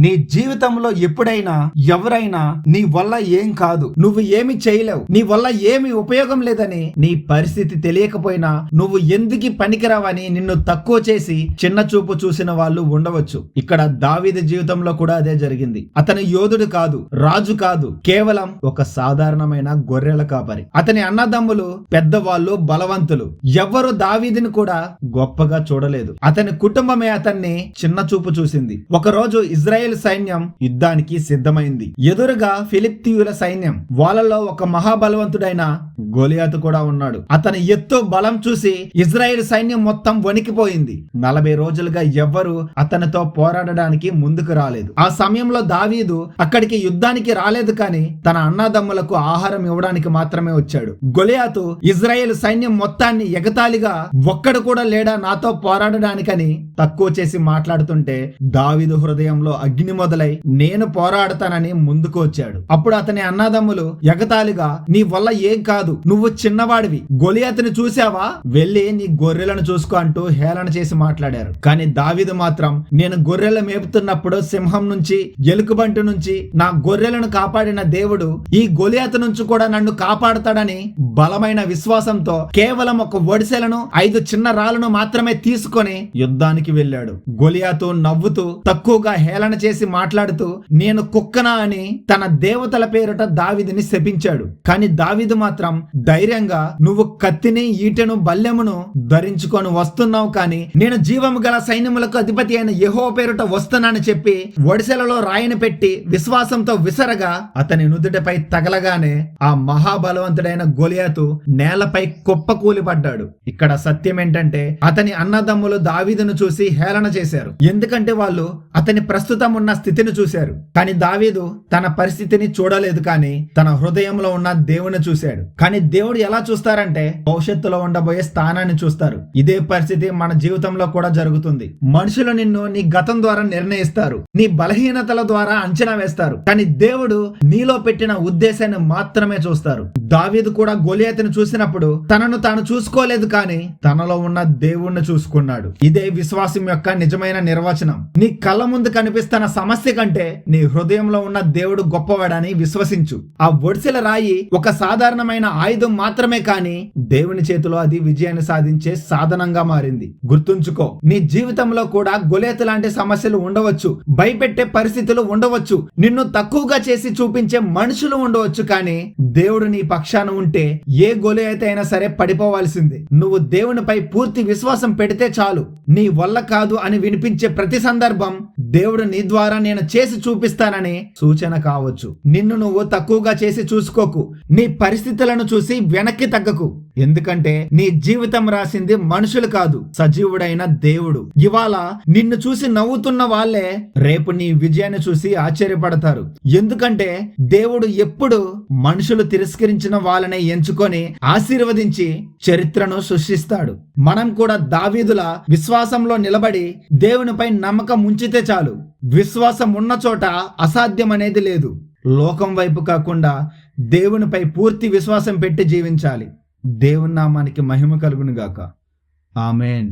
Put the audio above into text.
నీ జీవితంలో ఎప్పుడైనా ఎవరైనా నీ వల్ల ఏం కాదు, నువ్వు ఏమి చేయలేవు, నీ వల్ల ఏమి ఉపయోగం లేదని నీ పరిస్థితి తెలియకపోయినా నువ్వు ఎందుకు పనికిరావని నిన్ను తక్కువ చేసి చిన్న చూపు చూసిన వాళ్ళు ఉండవచ్చు. ఇక్కడ దావీదు జీవితంలో కూడా అదే జరిగింది. అతను యోధుడు కాదు, రాజు కాదు, కేవలం ఒక సాధారణమైన గొర్రెల కాపరి. అతని అన్నదమ్ములు పెద్దవాళ్ళు, బలవంతులు. ఎవ్వరు దావీదుని కూడా గొప్పగా చూడలేదు. అతని కుటుంబమే అతన్ని చిన్న చూపు చూసింది. ఒకరోజు ఇజ్రాయెల్ సైన్యం యుద్ధానికి సిద్ధమైంది. ఎదురుగా ఫిలిష్తీయుల సైన్యం. వాళ్ళలో ఒక మహాబలవంతుడైన గొలియాతు కూడా ఉన్నాడు. అతని ఎత్తు, బలం చూసి ఇజ్రాయెల్ సైన్యం మొత్తం వణికిపోయింది. 40 రోజులుగా ఎవ్వరు అతనితో పోరాడడానికి ముందుకు రాలేదు. ఆ సమయంలో దావీదు అక్కడికి యుద్ధానికి రాలేదు, కానీ తన అన్నదమ్ములకు ఆహారం ఇవ్వడానికి మాత్రమే వచ్చాడు. గొలియాతు ఇజ్రాయెల్ సైన్యం మొత్తాన్ని ఎగతాళిగా ఒక్కడు కూడా లేడా నాతో పోరాడడానికని తక్కువ చేసి మాట్లాడుతుంటే దావీదు హృదయంలో అగ్ని మొదలై నేను పోరాడతానని ముందుకు వచ్చాడు. అప్పుడు అతని అన్నదమ్ములు ఎగతాళిగా, నీ వల్ల ఏం కాదు, నువ్వు చిన్నవాడివి, గొలియాతుని చూసావా, వెళ్ళి నీ గొర్రెలను చూసుకో అంటూ హేళన చేసి మాట్లాడారు. కానీ దావీదు మాత్రం, నేను గొర్రెలు మేపుతున్నప్పుడు సింహం నుంచి, ఎలుకబంటి నుంచి నా గొర్రెలను కాపాడిన దేవుడు ఈ గొలియాతు నుంచి కూడా నన్ను కాపాడుతాడని బలమైన విశ్వాసంతో కేవలం ఒక ఒడిసెలను 5 చిన్న రాళ్లను మాత్రమే తీసుకొని యుద్ధానికి వెళ్ళాడు. గొలియాతు నవ్వుతూ తక్కువగా హేళన చేసి మాట్లాడుతూ నేను కుక్కనా అని తన దేవతల పేరిట దావీదుని శపించాడు. కానీ దావీదు మాత్రం ధైర్యంగా, నువ్వు కత్తిని, ఈటెను, బల్లెమును ధరించుకొని వస్తున్నావు, కానీ నేను జీవము గల సైన్యములకు అధిపతి అయిన యెహోవా పేరిట వస్తున్నానని చెప్పి ఒడిసెలలో రాయిని పెట్టి విశ్వాసంతో విసరగా అతని నుదుటిపై తగలగానే ఆ మహాబలవంతుడైన గొలియాతు నేలపై కుప్పకూలిపడ్డాడు. ఇక్కడ సత్యం ఏంటంటే అతని అన్నదమ్ములు దావీదును చూసి హేళన చేశారు. ఎందుకంటే వాళ్ళు అతని ప్రస్తుతం ఉన్న స్థితిని చూశారు. కానీ దావీదు తన పరిస్థితిని చూడలేదు, కానీ తన హృదయంలో ఉన్న దేవుని చూశాడు. కానీ దేవుడు ఎలా చూస్తారంటే భవిష్యత్తులో ఉండబోయే స్థానాన్ని చూస్తారు. ఇదే పరిస్థితి మన జీవితంలో కూడా జరుగుతుంది. మనుషులు నిన్ను నీ గతం ద్వారా నిర్ణయిస్తారు, నీ బలహీనతల ద్వారా అంచనా వేస్తారు, కానీ దేవుడు నీలో పెట్టిన ఉద్దేశాన్ని మాత్రమే చూస్తారు. దావీదు కూడా గొలియాతును చూసినప్పుడు తనను తాను చూసుకోలేదు, కానీ తనలో ఉన్న దేవుణ్ణి చూసుకున్నాడు. ఇదే విశ్వాసం యొక్క నిజమైన నిర్వచనం. నీ కళ్ళ ముందు కనిపిస్తున్న సమస్య కంటే నీ హృదయంలో ఉన్న దేవుడు గొప్పవాడని విశ్వసించు. ఆ ఒడిసెల రాయి ఒక సాధారణమైన ఆయుధం మాత్రమే, కానీ దేవుని చేతిలో అది విజయాన్ని సాధించే సాధనంగా మారింది. గుర్తుంచుకో, నీ జీవితంలో కూడా గొలియాతు లాంటి సమస్యలు ఉండవచ్చు, భయపెట్టే పరిస్థితులు ఉండవచ్చు, నిన్ను తక్కువగా చేసి చూపించే మనుషులు ఉండవచ్చు, కానీ దేవుడు నీ పక్షాన ఉంటే ఏ గొలియాతు అయినా సరే పడిపోవాల్సిందే. నువ్వు దేవునిపై పూర్తి విశ్వాసం పెడితే చాలు. నీ వల్ల కాదు అని వినిపించే ప్రతి సందర్భం దేవుడు నీ ద్వారా నేను చేసి చూపిస్తానని సూచన కావచ్చు. నిన్ను నువ్వు తక్కువగా చేసి చూసుకోకు. నీ పరిస్థితులను చూసి వెనక్కి తగ్గకు. ఎందుకంటే నీ జీవితం రాసింది మనుషులు కాదు, సజీవుడైన దేవుడు. ఇవాళ నిన్ను చూసి నవ్వుతున్న వాళ్ళే రేపు నీ విజయాన్ని చూసి ఆశ్చర్యపడతారు. ఎందుకంటే దేవుడు ఎప్పుడు మనుషులు తిరస్కరించిన వాళ్ళని ఎంచుకొని ఆశీర్వదించి చరిత్రను సృష్టిస్తాడు. మనం కూడా దావీదులా విశ్వాసంలో నిలబడి దేవునిపై నమ్మకం ఉంచితే చాలు. విశ్వాసం ఉన్న చోట అసాధ్యం అనేది లేదు. లోకం వైపు కాకుండా దేవునిపై పూర్తి విశ్వాసం పెట్టి జీవించాలి. దేవుని నామానికి మహిమ కలుగును గాక. ఆమేన్.